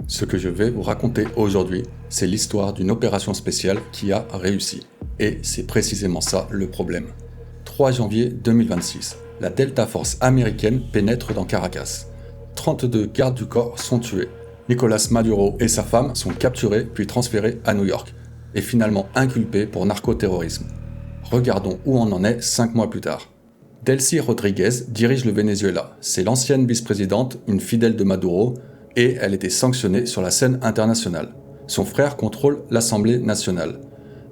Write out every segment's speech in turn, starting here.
Ce que je vais vous raconter aujourd'hui, c'est l'histoire d'une opération spéciale qui a réussi. Et c'est précisément ça le problème. 3 janvier 2026, la Delta Force américaine pénètre dans Caracas. 32 gardes du corps sont tués. Nicolás Maduro et sa femme sont capturés puis transférés à New York, et finalement inculpés pour narcoterrorisme. Regardons où on en est 5 mois plus tard. Delcy Rodríguez dirige le Venezuela. C'est l'ancienne vice-présidente, une fidèle de Maduro, et elle était sanctionnée sur la scène internationale. Son frère contrôle l'Assemblée nationale.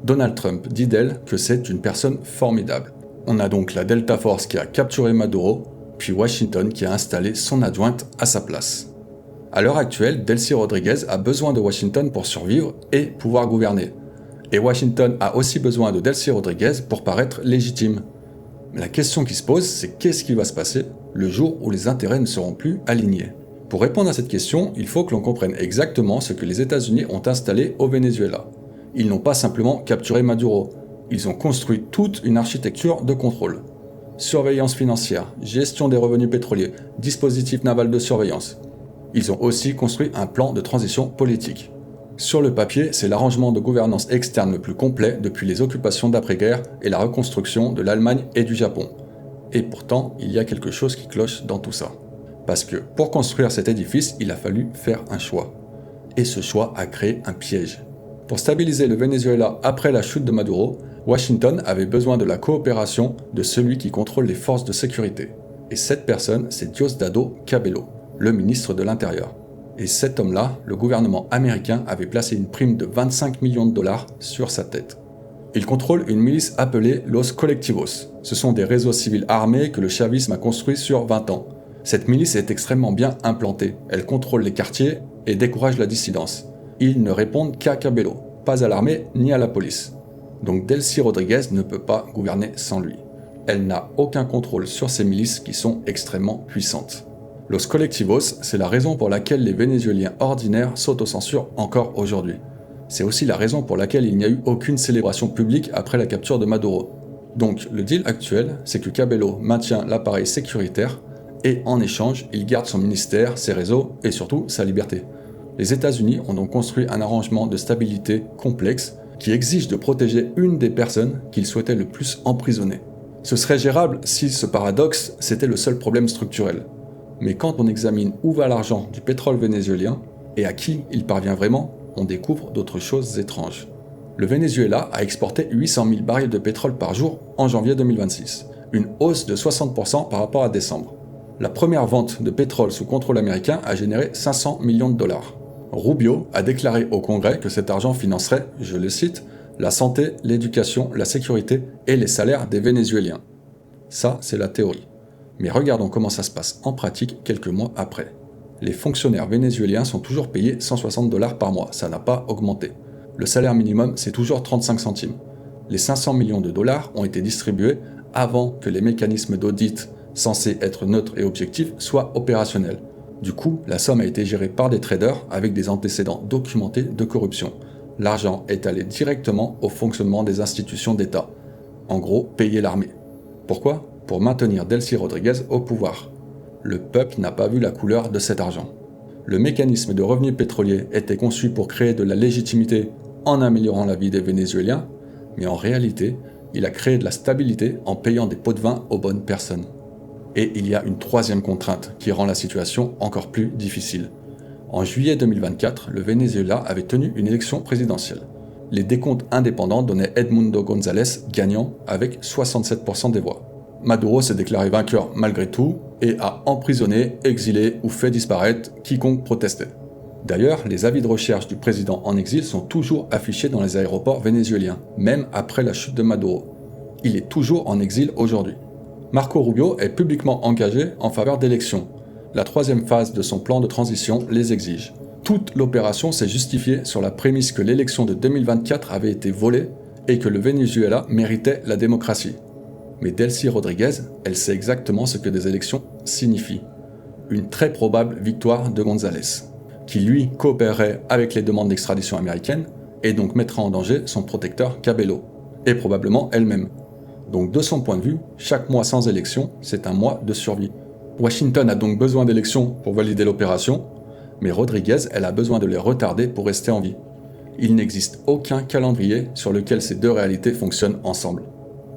Donald Trump dit d'elle que c'est une personne formidable. On a donc la Delta Force qui a capturé Maduro, puis Washington qui a installé son adjointe à sa place. À l'heure actuelle, Delcy Rodríguez a besoin de Washington pour survivre et pouvoir gouverner. Et Washington a aussi besoin de Delcy Rodríguez pour paraître légitime. Mais la question qui se pose, c'est qu'est-ce qui va se passer le jour où les intérêts ne seront plus alignés? Pour répondre à cette question, il faut que l'on comprenne exactement ce que les États-Unis ont installé au Venezuela. Ils n'ont pas simplement capturé Maduro, ils ont construit toute une architecture de contrôle. Surveillance financière, gestion des revenus pétroliers, dispositif naval de surveillance. Ils ont aussi construit un plan de transition politique. Sur le papier, c'est l'arrangement de gouvernance externe le plus complet depuis les occupations d'après-guerre et la reconstruction de l'Allemagne et du Japon. Et pourtant, il y a quelque chose qui cloche dans tout ça. Parce que pour construire cet édifice, il a fallu faire un choix. Et ce choix a créé un piège. Pour stabiliser le Venezuela après la chute de Maduro, Washington avait besoin de la coopération de celui qui contrôle les forces de sécurité. Et cette personne, c'est Diosdado Cabello, le ministre de l'Intérieur. Et cet homme-là, le gouvernement américain avait placé une prime de 25 millions de dollars sur sa tête. Il contrôle une milice appelée Los Colectivos. Ce sont des réseaux civils armés que le chavisme a construits sur 20 ans. Cette milice est extrêmement bien implantée. Elle contrôle les quartiers et décourage la dissidence. Ils ne répondent qu'à Cabello, pas à l'armée ni à la police. Donc Delcy Rodríguez ne peut pas gouverner sans lui. Elle n'a aucun contrôle sur ces milices qui sont extrêmement puissantes. Los Colectivos, c'est la raison pour laquelle les Vénézuéliens ordinaires s'autocensurent encore aujourd'hui. C'est aussi la raison pour laquelle il n'y a eu aucune célébration publique après la capture de Maduro. Donc le deal actuel, c'est que Cabello maintient l'appareil sécuritaire et en échange, il garde son ministère, ses réseaux et surtout sa liberté. Les États-Unis ont donc construit un arrangement de stabilité complexe qui exige de protéger une des personnes qu'ils souhaitaient le plus emprisonner. Ce serait gérable si ce paradoxe, c'était le seul problème structurel. Mais quand on examine où va l'argent du pétrole vénézuélien et à qui il parvient vraiment, on découvre d'autres choses étranges. Le Venezuela a exporté 800 000 barils de pétrole par jour en janvier 2026, une hausse de 60% par rapport à décembre. La première vente de pétrole sous contrôle américain a généré 500 millions de dollars. Rubio a déclaré au Congrès que cet argent financerait, je le cite, la santé, l'éducation, la sécurité et les salaires des Vénézuéliens. Ça, c'est la théorie. Mais regardons comment ça se passe en pratique quelques mois après. Les fonctionnaires vénézuéliens sont toujours payés 160 dollars par mois, ça n'a pas augmenté. Le salaire minimum, c'est toujours 35 centimes. Les 500 millions de dollars ont été distribués avant que les mécanismes d'audit censés être neutres et objectifs soient opérationnels. Du coup, la somme a été gérée par des traders avec des antécédents documentés de corruption. L'argent est allé directement au fonctionnement des institutions d'État. En gros, payer l'armée. Pourquoi ? Pour maintenir Delcy Rodríguez au pouvoir. Le peuple n'a pas vu la couleur de cet argent. Le mécanisme de revenus pétroliers était conçu pour créer de la légitimité en améliorant la vie des Vénézuéliens, mais en réalité, il a créé de la stabilité en payant des pots de vin aux bonnes personnes. Et il y a une troisième contrainte qui rend la situation encore plus difficile. En juillet 2024, le Venezuela avait tenu une élection présidentielle. Les décomptes indépendants donnaient Edmundo González gagnant avec 67% des voix. Maduro s'est déclaré vainqueur malgré tout et a emprisonné, exilé ou fait disparaître quiconque protestait. D'ailleurs, les avis de recherche du président en exil sont toujours affichés dans les aéroports vénézuéliens, même après la chute de Maduro. Il est toujours en exil aujourd'hui. Marco Rubio est publiquement engagé en faveur d'élections. La troisième phase de son plan de transition les exige. Toute l'opération s'est justifiée sur la prémisse que l'élection de 2024 avait été volée et que le Venezuela méritait la démocratie. Mais Delcy Rodríguez, elle sait exactement ce que des élections signifient. Une très probable victoire de González, qui lui coopérerait avec les demandes d'extradition américaines et donc mettra en danger son protecteur Cabello, et probablement elle-même. Donc de son point de vue, chaque mois sans élection, c'est un mois de survie. Washington a donc besoin d'élections pour valider l'opération, Mais Rodriguez, elle a besoin de les retarder pour rester en vie. Il n'existe aucun calendrier sur lequel ces deux réalités fonctionnent ensemble.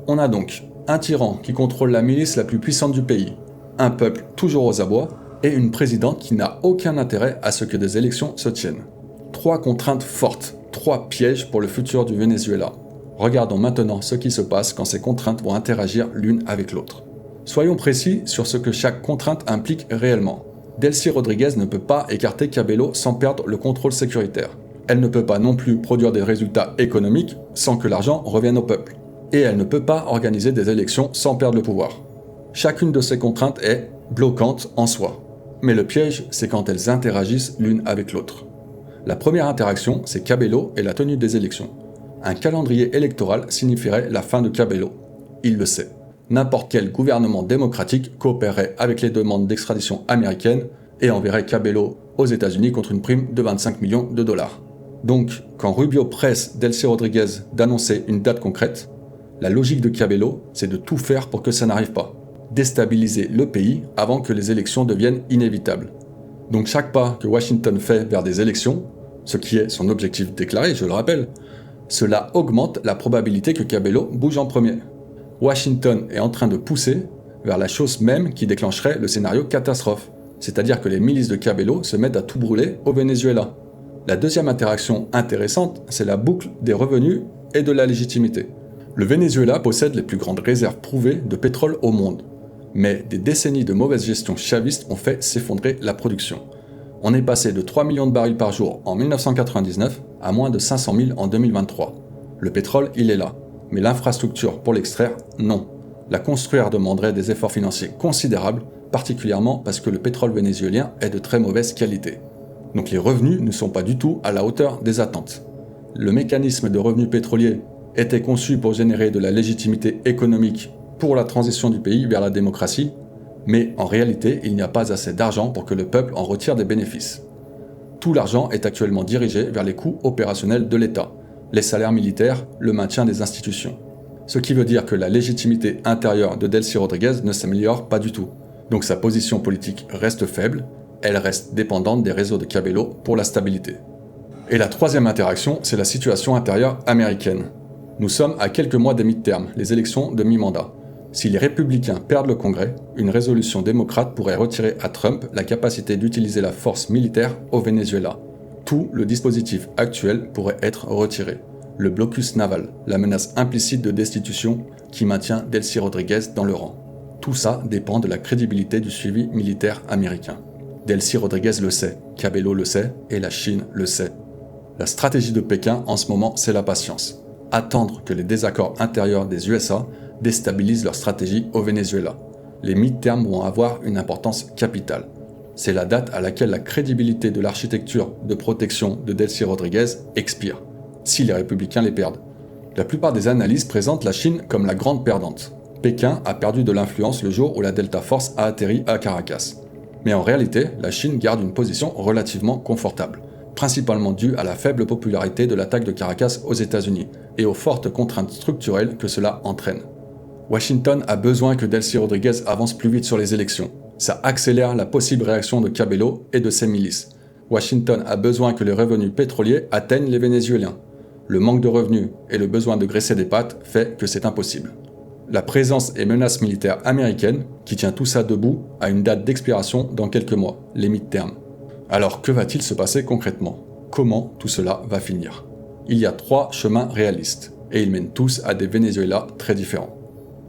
On a donc un tyran qui contrôle la milice la plus puissante du pays, un peuple toujours aux abois, et une présidente qui n'a aucun intérêt à ce que des élections se tiennent. 3 contraintes fortes, 3 pièges pour le futur du Venezuela. Regardons maintenant ce qui se passe quand ces contraintes vont interagir l'une avec l'autre. Soyons précis sur ce que chaque contrainte implique réellement. Delcy Rodriguez ne peut pas écarter Cabello sans perdre le contrôle sécuritaire. Elle ne peut pas non plus produire des résultats économiques sans que l'argent revienne au peuple. Et elle ne peut pas organiser des élections sans perdre le pouvoir. Chacune de ces contraintes est bloquante en soi. Mais le piège, c'est quand elles interagissent l'une avec l'autre. La première interaction, c'est Cabello et la tenue des élections. Un calendrier électoral signifierait la fin de Cabello. Il le sait. N'importe quel gouvernement démocratique coopérerait avec les demandes d'extradition américaines et enverrait Cabello aux États-Unis contre une prime de 25 millions de dollars. Donc, quand Rubio presse Delcy Rodriguez d'annoncer une date concrète, la logique de Cabello, c'est de tout faire pour que ça n'arrive pas. Déstabiliser le pays avant que les élections deviennent inévitables. Donc chaque pas que Washington fait vers des élections, ce qui est son objectif déclaré, je le rappelle, cela augmente la probabilité que Cabello bouge en premier. Washington est en train de pousser vers la chose même qui déclencherait le scénario catastrophe, c'est-à-dire que les milices de Cabello se mettent à tout brûler au Venezuela. La deuxième interaction intéressante, c'est la boucle des revenus et de la légitimité. Le Venezuela possède les plus grandes réserves prouvées de pétrole au monde, mais des décennies de mauvaise gestion chaviste ont fait s'effondrer la production. On est passé de 3 millions de barils par jour en 1999 à moins de 500 000 en 2023. Le pétrole, il est là, mais l'infrastructure pour l'extraire, non. La construire demanderait des efforts financiers considérables, particulièrement parce que le pétrole vénézuélien est de très mauvaise qualité. Donc les revenus ne sont pas du tout à la hauteur des attentes. Le mécanisme de revenus pétroliers était conçu pour générer de la légitimité économique pour la transition du pays vers la démocratie, mais en réalité, il n'y a pas assez d'argent pour que le peuple en retire des bénéfices. Tout l'argent est actuellement dirigé vers les coûts opérationnels de l'État, les salaires militaires, le maintien des institutions. Ce qui veut dire que la légitimité intérieure de Delcy Rodriguez ne s'améliore pas du tout. Donc sa position politique reste faible, elle reste dépendante des réseaux de Cabello pour la stabilité. Et la troisième interaction, c'est la situation intérieure américaine. Nous sommes à quelques mois des mi-termes, les élections de mi-mandat. Si les républicains perdent le Congrès, une résolution démocrate pourrait retirer à Trump la capacité d'utiliser la force militaire au Venezuela. Tout le dispositif actuel pourrait être retiré. Le blocus naval, la menace implicite de destitution qui maintient Delcy Rodriguez dans le rang. Tout ça dépend de la crédibilité du suivi militaire américain. Delcy Rodriguez le sait, Cabello le sait et la Chine le sait. La stratégie de Pékin en ce moment, c'est la patience. Attendre que les désaccords intérieurs des USA déstabilisent leur stratégie au Venezuela. Les mi-termes vont avoir une importance capitale. C'est la date à laquelle la crédibilité de l'architecture de protection de Delcy Rodriguez expire, si les républicains les perdent. La plupart des analyses présentent la Chine comme la grande perdante. Pékin a perdu de l'influence le jour où la Delta Force a atterri à Caracas. Mais en réalité, la Chine garde une position relativement confortable, principalement due à la faible popularité de l'attaque de Caracas aux États-Unis et aux fortes contraintes structurelles que cela entraîne. Washington a besoin que Delcy Rodriguez avance plus vite sur les élections. Ça accélère la possible réaction de Cabello et de ses milices. Washington a besoin que les revenus pétroliers atteignent les Vénézuéliens. Le manque de revenus et le besoin de graisser des pattes fait que c'est impossible. La présence et menace militaire américaine, qui tient tout ça debout, a une date d'expiration dans quelques mois, les mi-termes. Alors que va-t-il se passer concrètement ? Comment tout cela va finir ? Il y a 3 chemins réalistes, et ils mènent tous à des Venezuela très différents.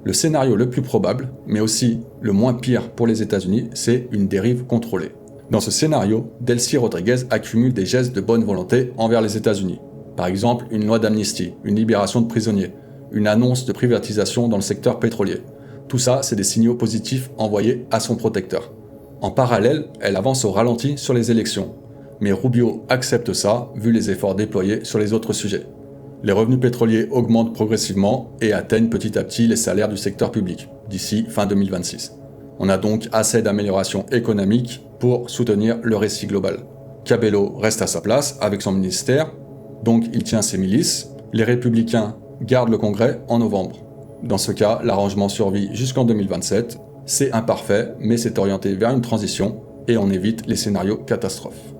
Le scénario le plus probable, mais aussi le moins pire pour les États-Unis, c'est une dérive contrôlée. Dans ce scénario, Delcy Rodriguez accumule des gestes de bonne volonté envers les États-Unis. Par exemple, une loi d'amnistie, une libération de prisonniers, une annonce de privatisation dans le secteur pétrolier. Tout ça, c'est des signaux positifs envoyés à son protecteur. En parallèle, elle avance au ralenti sur les élections. Mais Rubio accepte ça, vu les efforts déployés sur les autres sujets. Les revenus pétroliers augmentent progressivement et atteignent petit à petit les salaires du secteur public, d'ici fin 2026. On a donc assez d'améliorations économiques pour soutenir le récit global. Cabello reste à sa place avec son ministère, donc il tient ses milices. Les républicains gardent le Congrès en novembre. Dans ce cas, l'arrangement survit jusqu'en 2027. C'est imparfait, mais c'est orienté vers une transition et on évite les scénarios catastrophes.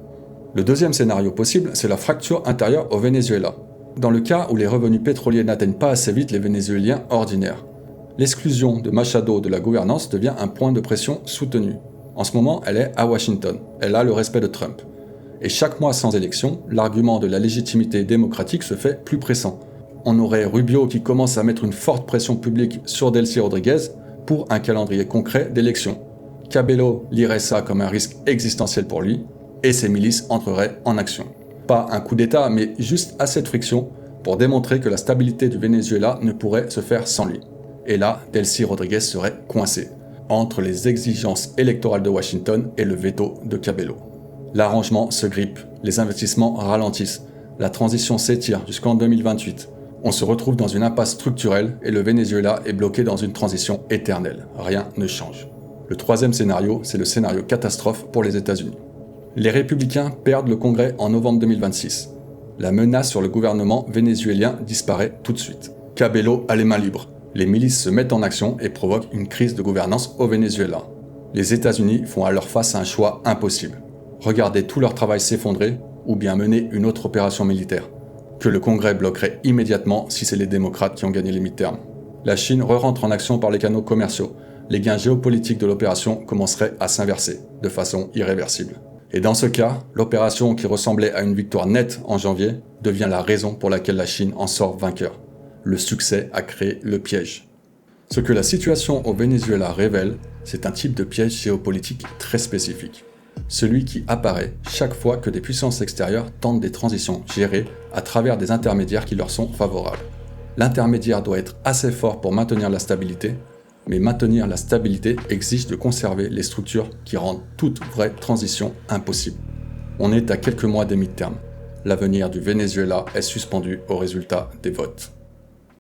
Le deuxième scénario possible, c'est la fracture intérieure au Venezuela, dans le cas où les revenus pétroliers n'atteignent pas assez vite les Vénézuéliens ordinaires. L'exclusion de Machado de la gouvernance devient un point de pression soutenu. En ce moment, elle est à Washington. Elle a le respect de Trump. Et chaque mois sans élection, l'argument de la légitimité démocratique se fait plus pressant. On aurait Rubio qui commence à mettre une forte pression publique sur Delcy Rodríguez pour un calendrier concret d'élections. Cabello lirait ça comme un risque existentiel pour lui, et ses milices entreraient en action. Pas un coup d'État, mais juste assez de friction pour démontrer que la stabilité du Venezuela ne pourrait se faire sans lui. Et là, Delcy Rodríguez serait coincée entre les exigences électorales de Washington et le veto de Cabello. L'arrangement se grippe, les investissements ralentissent, la transition s'étire jusqu'en 2028. On se retrouve dans une impasse structurelle et le Venezuela est bloqué dans une transition éternelle. Rien ne change. Le troisième scénario, c'est le scénario catastrophe pour les États-Unis. Les républicains perdent le Congrès en novembre 2026. La menace sur le gouvernement vénézuélien disparaît tout de suite. Cabello a les mains libres. Les milices se mettent en action et provoquent une crise de gouvernance au Venezuela. Les États-Unis font alors face à un choix impossible. Regarder tout leur travail s'effondrer ou bien mener une autre opération militaire, que le Congrès bloquerait immédiatement si c'est les démocrates qui ont gagné les midterms. La Chine re-rentre en action par les canaux commerciaux. Les gains géopolitiques de l'opération commenceraient à s'inverser, de façon irréversible. Et dans ce cas, l'opération qui ressemblait à une victoire nette en janvier devient la raison pour laquelle la Chine en sort vainqueur. Le succès a créé le piège. Ce que la situation au Venezuela révèle, c'est un type de piège géopolitique très spécifique. Celui qui apparaît chaque fois que des puissances extérieures tentent des transitions gérées à travers des intermédiaires qui leur sont favorables. L'intermédiaire doit être assez fort pour maintenir la stabilité, mais maintenir la stabilité exige de conserver les structures qui rendent toute vraie transition impossible. On est à quelques mois des midterms. L'avenir du Venezuela est suspendu au résultat des votes.